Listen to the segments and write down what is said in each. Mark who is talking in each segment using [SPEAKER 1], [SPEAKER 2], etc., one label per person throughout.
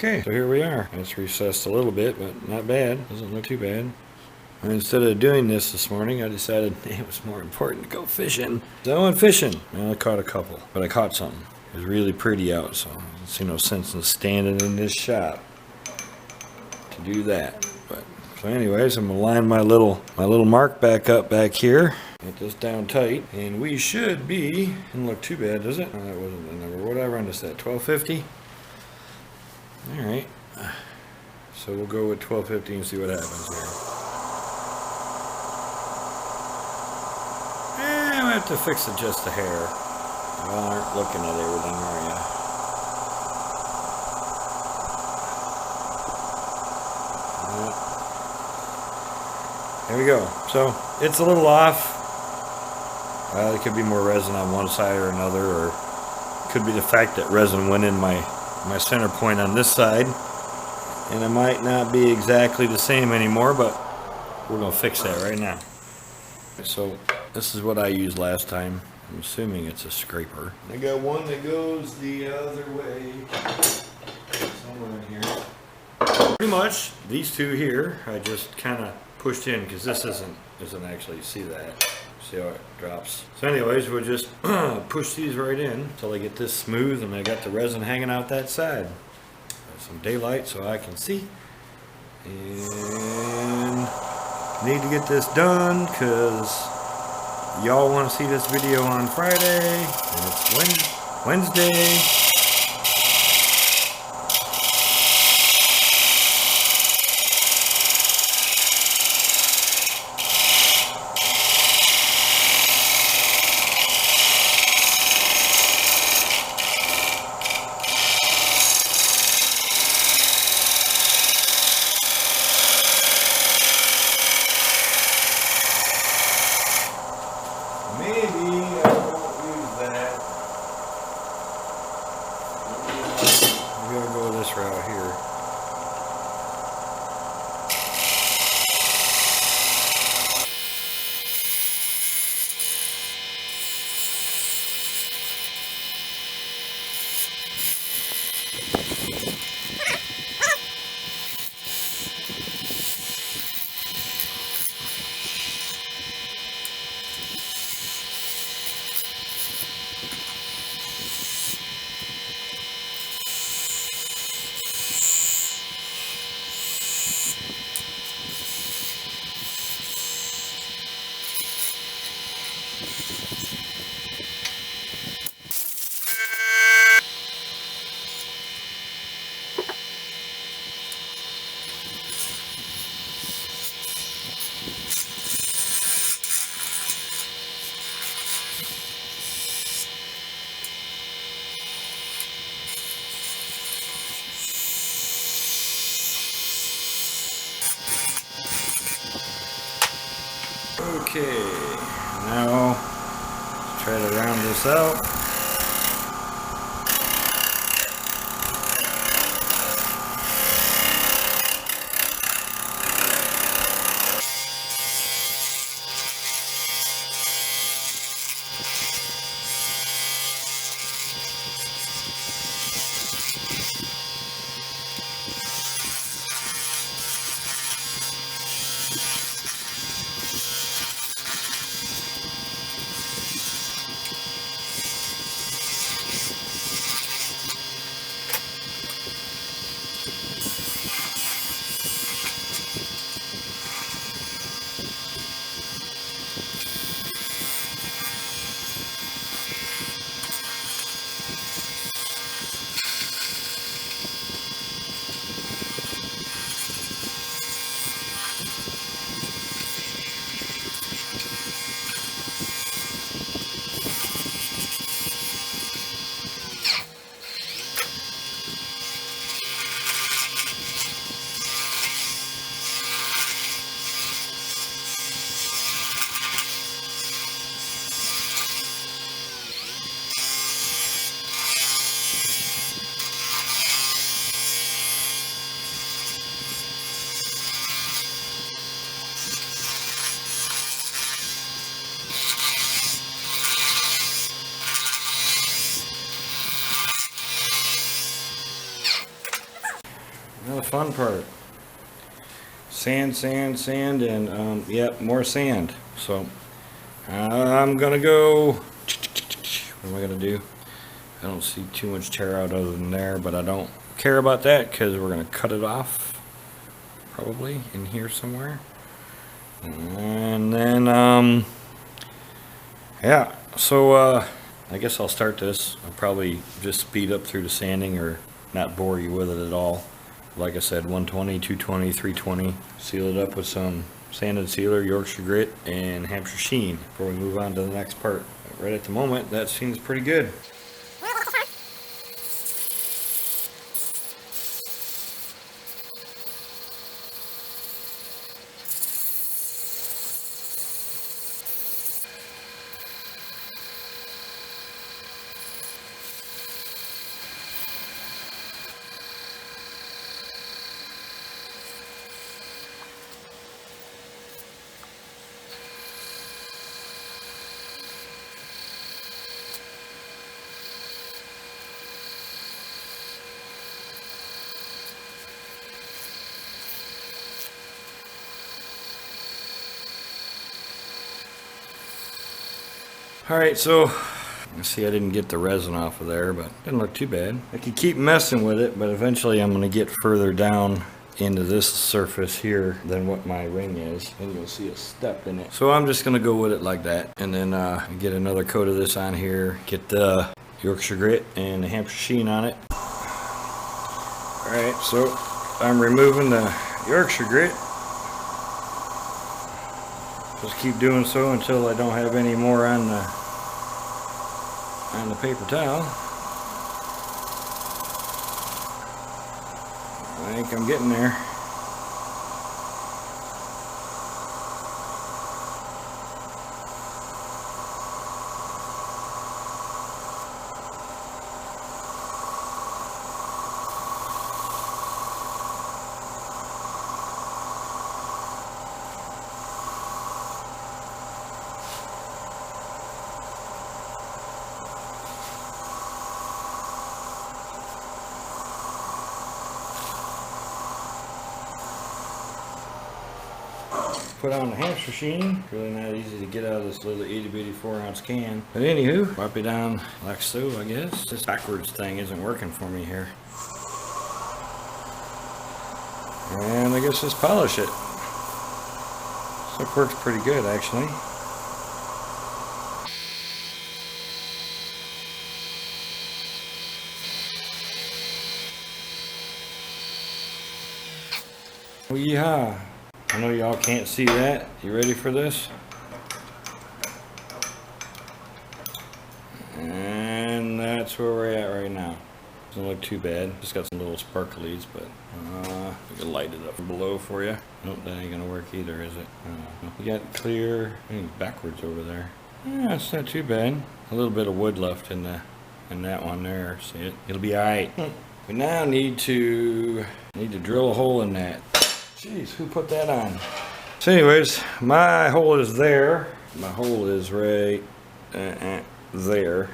[SPEAKER 1] Okay, so here we are. It's recessed a little bit, but not bad. Doesn't look too bad. And instead of doing this morning, I decided it was more important to go fishing. So I went fishing. I only caught a couple, but I caught something. It was really pretty out, so I see no sense in standing in this shop to do that. But so anyways, I'm gonna line my little mark back up back here. Get this down tight, and we should be. Didn't look too bad, does it? Oh, that wasn't the number. What did I run this at? 1250. All right. So we'll go with 1250 and see what happens here. I have to fix it just a hair. You aren't looking at everything, are you? Yeah. There we go. So it's a little off. There could be more resin on one side or another, or it could be the fact that resin went in my center point on this side, and it might not be exactly the same anymore, but we're going to fix that right now. So this is what I used last time. I'm assuming it's a scraper. I got one that goes the other way, somewhere in here. Pretty much these two here I just kind of pushed in, because this isn't actually, you see that. See how it drops. So anyways, we'll just push these right in until I get this smooth, and I got the resin hanging out that side. Got some daylight so I can see. And need to get this done because y'all want to see this video on Friday, and it's Wednesday. Route here. Okay, now let's try to round this out. Now the fun part. Sand, sand, sand, and yep, more sand. So I'm gonna go. What am I gonna do? I don't see too much tear out other than there, but I don't care about that because we're gonna cut it off probably in here somewhere. And then yeah, so I guess I'll start this. I'll probably just speed up through the sanding or not bore you with it at all. Like I said, 120, 220, 320. Seal it up with some sanded sealer, Yorkshire grit, and Hampshire Sheen before we move on to the next part. But right at the moment, that seems pretty good. Alright, so you see I didn't get the resin off of there, but it didn't look too bad. I could keep messing with it, but eventually I'm going to get further down into this surface here than what my ring is, and you'll see a step in it. So I'm just going to go with it like that, and then get another coat of this on here, get the Yorkshire grit and the Hampshire Sheen on it. Alright, so I'm removing the Yorkshire grit. Just keep doing so until I don't have any more on the paper towel. I think I'm getting there. Put on the Hampshire Sheen. Really not easy to get out of this little itty bitty 4-ounce can. But anywho, wipe it down like so, I guess. This backwards thing isn't working for me here. And I guess just polish it. Stuff works pretty good actually. Oh, yeehaw. I know y'all can't see that. You ready for this? And that's where we're at right now. Doesn't look too bad. Just got some little sparklies, but we can light it up below for you. Nope, that ain't gonna work either, is it? We got clear. I think backwards over there. Yeah, it's not too bad. A little bit of wood left in that one there. See it? It'll be all right. We now need to drill a hole in that. Jeez, who put that on? So anyways, my hole is there. My hole is right there.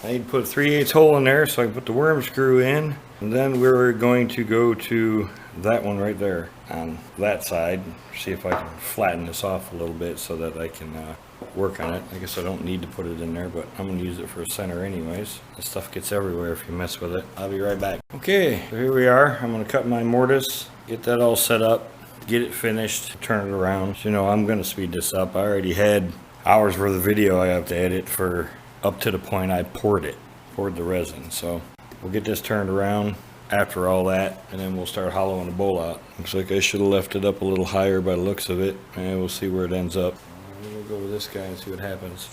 [SPEAKER 1] I need to put a 3/8 hole in there so I can put the worm screw in. And then we're going to go to that one right there on that side. See if I can flatten this off a little bit so that I can work on it. I guess I don't need to put it in there, but I'm going to use it for a center anyways. This stuff gets everywhere if you mess with it. I'll be right back. Okay, so here we are. I'm going to cut my mortise, get that all set up, get it finished, turn it around. So, you know, I'm going to speed this up. I already had hours worth of video I have to edit for up to the point I poured the resin. So we'll get this turned around after all that, and then we'll start hollowing the bowl out. Looks like I should have left it up a little higher by the looks of it, and we'll see where it ends up. We'll go with this guy and see what happens.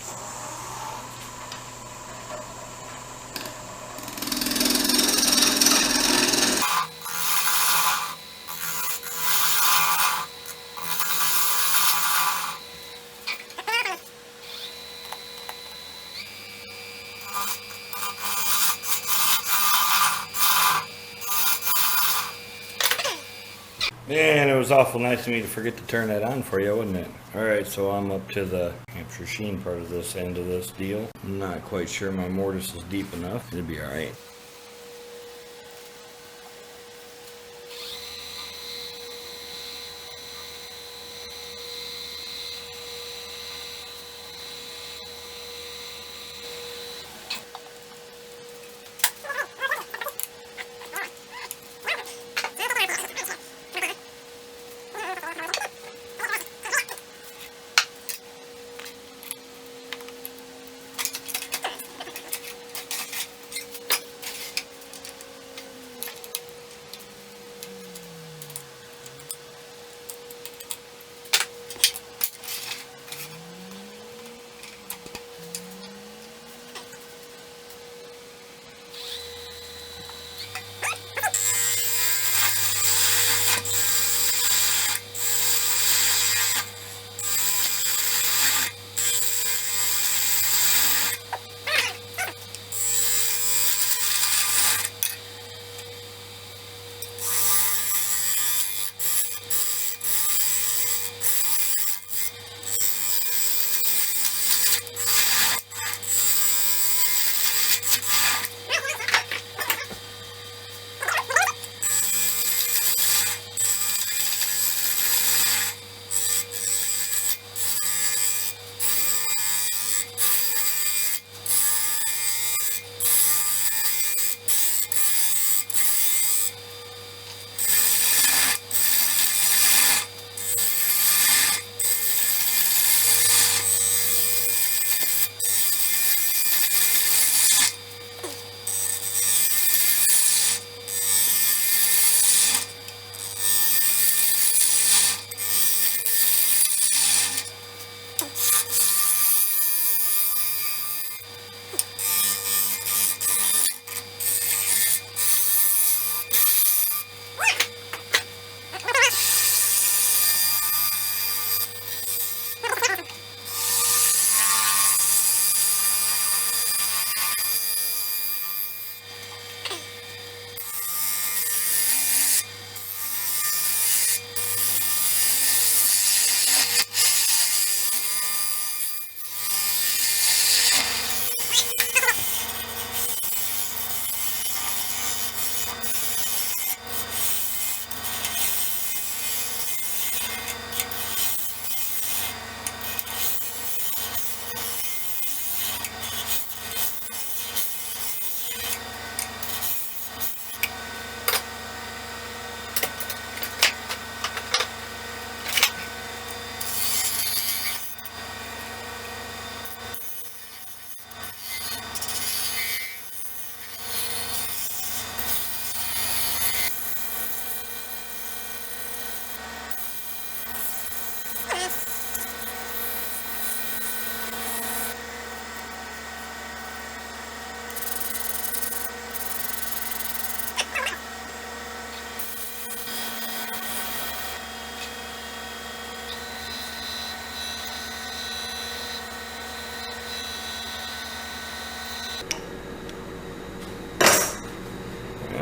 [SPEAKER 1] And it was awful nice of me to forget to turn that on for you, wasn't it? Alright, so I'm up to the Hampshire Sheen part of this end of this deal. I'm not quite sure my mortise is deep enough. It'll be alright.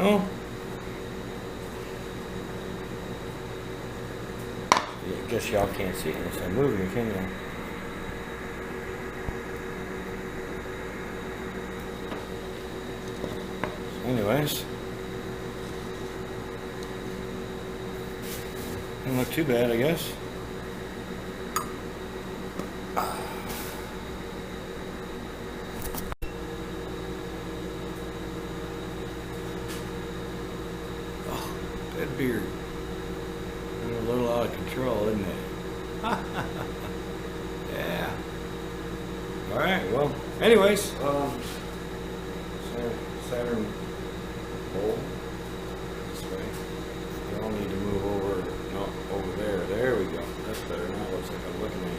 [SPEAKER 1] Well, I guess y'all can't see it unless I'm moving, can you? Anyways, doesn't look too bad, I guess. Oh, that beard. A little out of control, isn't it? Yeah. All right. Well, anyways, so Saturn bowl this way. You all need to move over. No, over there. There we go. That's better. Now it looks like I'm looking at you.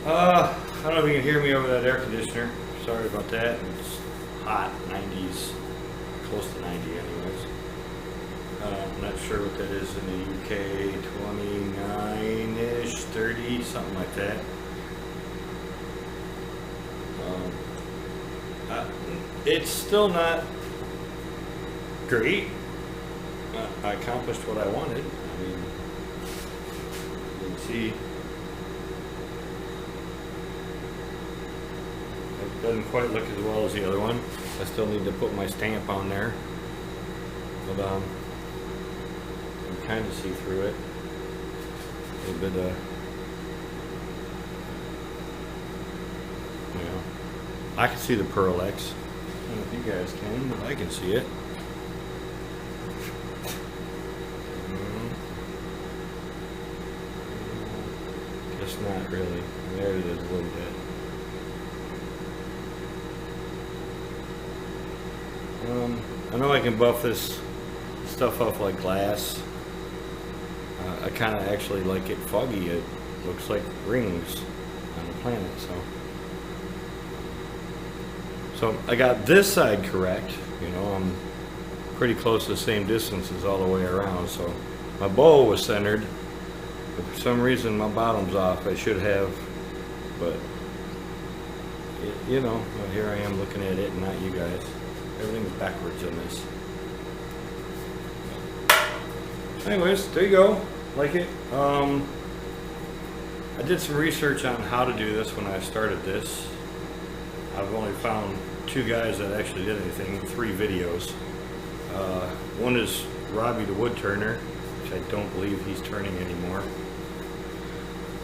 [SPEAKER 1] I don't know if you can hear me over that air conditioner. Sorry about that. It's hot, 90s, close to 90 anyways. I'm not sure what that is in the UK, 29-ish, 30, something like that. It's still not great. I accomplished what I wanted. I mean, you can see it doesn't quite look as well as the other one. I still need to put my stamp on there, but you can kind of see through it a little bit. You know, I can see the Pearl X. I don't know if you guys can, but I can see it. Just not really. There it is a little bit. I know I can buff this stuff up like glass. I kind of actually like it foggy. It looks like rings on the planet. So I got this side correct. You know, I'm pretty close to the same distances all the way around. So my bowl was centered. But for some reason my bottom's off. I should have, but you know, well, here I am looking at it and not you guys. Everything's backwards in this. Anyways, there you go. Like it. I did some research on how to do this when I started this. I've only found 2 guys that actually did anything, 3 videos. One is Robbiethewoodturner, which I don't believe he's turning anymore.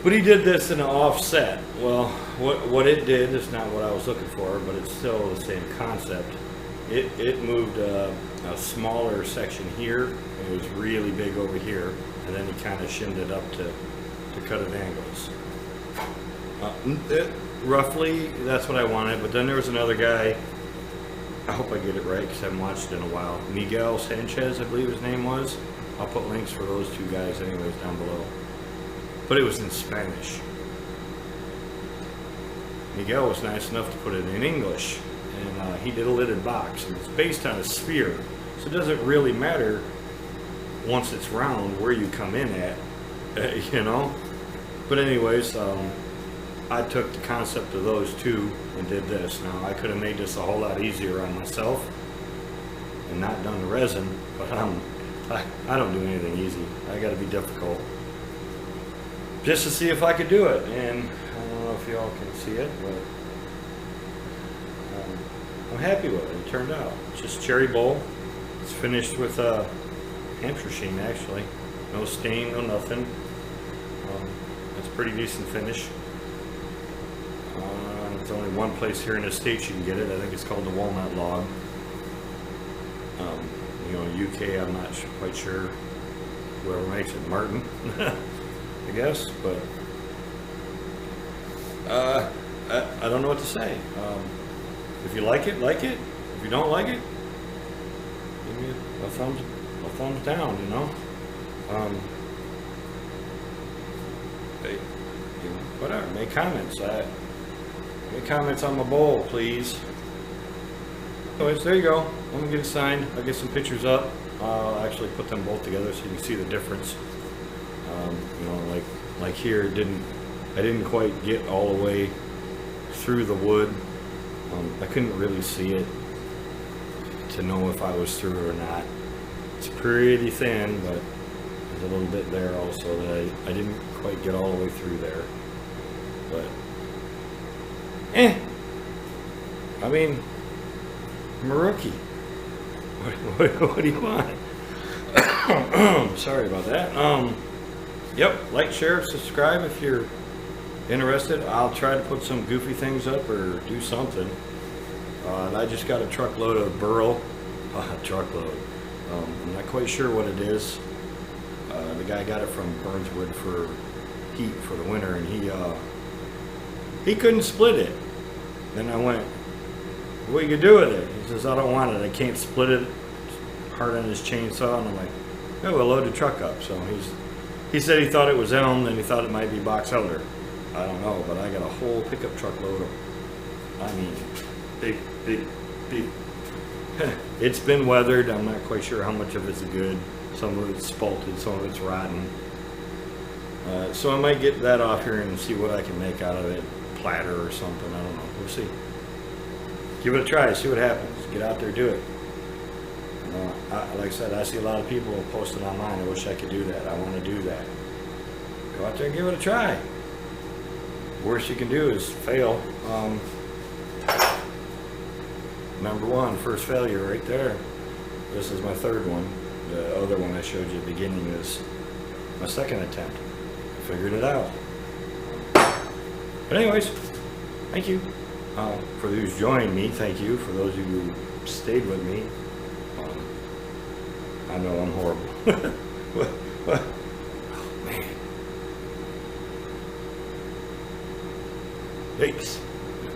[SPEAKER 1] But he did this in an offset. Well, what it did is not what I was looking for, but it's still the same concept. It moved a smaller section here, and it was really big over here, and then he kind of shinned it up to cut at angles. Roughly, that's what I wanted, but then there was another guy, I hope I get it right because I haven't watched it in a while, Miguel Sanchez, I believe his name was. I'll put links for those 2 guys anyways down below. But it was in Spanish. Miguel was nice enough to put it in English, and he did a lidded box, and it's based on a sphere, so it doesn't really matter once it's round where you come in at, you know. But anyways, I took the concept of those 2 and did this. Now I could have made this a whole lot easier on myself and not done the resin, but I don't do anything easy. I got to be difficult just to see if I could do it. And I don't know if y'all can see it, but I'm happy with it. It turned out. It's just cherry bowl. It's finished with Hampshire Sheen actually. No stain, no nothing. It's a pretty decent finish. There's only one place here in the States you can get it. I think it's called the walnut log. You know, UK, I'm not quite sure whoever makes it, Martin, I guess, but I don't know what to say. If you like it, like it. If you don't like it, give me a thumbs down, you know. Hey, you know, whatever, make comments. Make comments on my bowl, please. Anyways, there you go. Let me get it signed. I'll get some pictures up. I'll actually put them both together so you can see the difference. You know, like here, I didn't quite get all the way through the wood. I couldn't really see it to to know if I was through or not. It's pretty thin, but there's a little bit there also that I didn't quite get all the way through there. But, I mean, I'm a rookie. What do you want? Sorry about that. Yep, like, share, subscribe if you're interested. I'll try to put some goofy things up or do something. And I just got a truckload of burl. Truckload. I'm not quite sure what it is. The guy got it from Burnswood for heat for the winter, and he couldn't split it. Then I went, what you do with it? He says, I don't want it. I can't split it. It's hard on his chainsaw. And I'm like, oh, we'll load the truck up. So he said he thought it was elm, and he thought it might be box elder. I don't know, but I got a whole pickup truckload of, I mean, big. It's been weathered. I'm not quite sure how much of it's good. Some of it's spalted, some of it's rotten. So I might get that off here and see what I can make out of it. Platter or something, I don't know. We'll see. Give it a try, see what happens. Get out there, do it. Like I said, I see a lot of people posting online. I wish I could do that. I want to do that. Go out there and give it a try. Worst you can do is fail. Number one, first failure right there. This is my third one. The other one I showed you at the beginning is my second attempt. I figured it out. But anyways, thank you. For those who joined me, thank you. For those who stayed with me, I know I'm horrible. What? Oh, man. Yikes.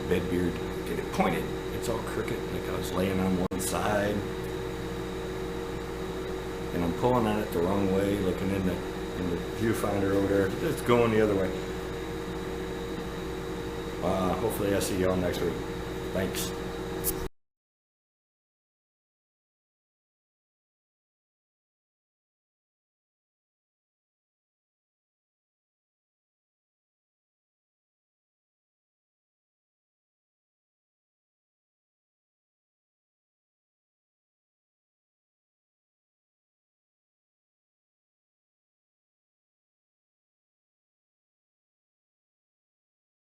[SPEAKER 1] Bed beard. Get it pointed. It's all crooked, like I was laying on one side. And I'm pulling on it the wrong way, looking in the viewfinder over there. It's going the other way. Hopefully I see y'all next week. Thanks.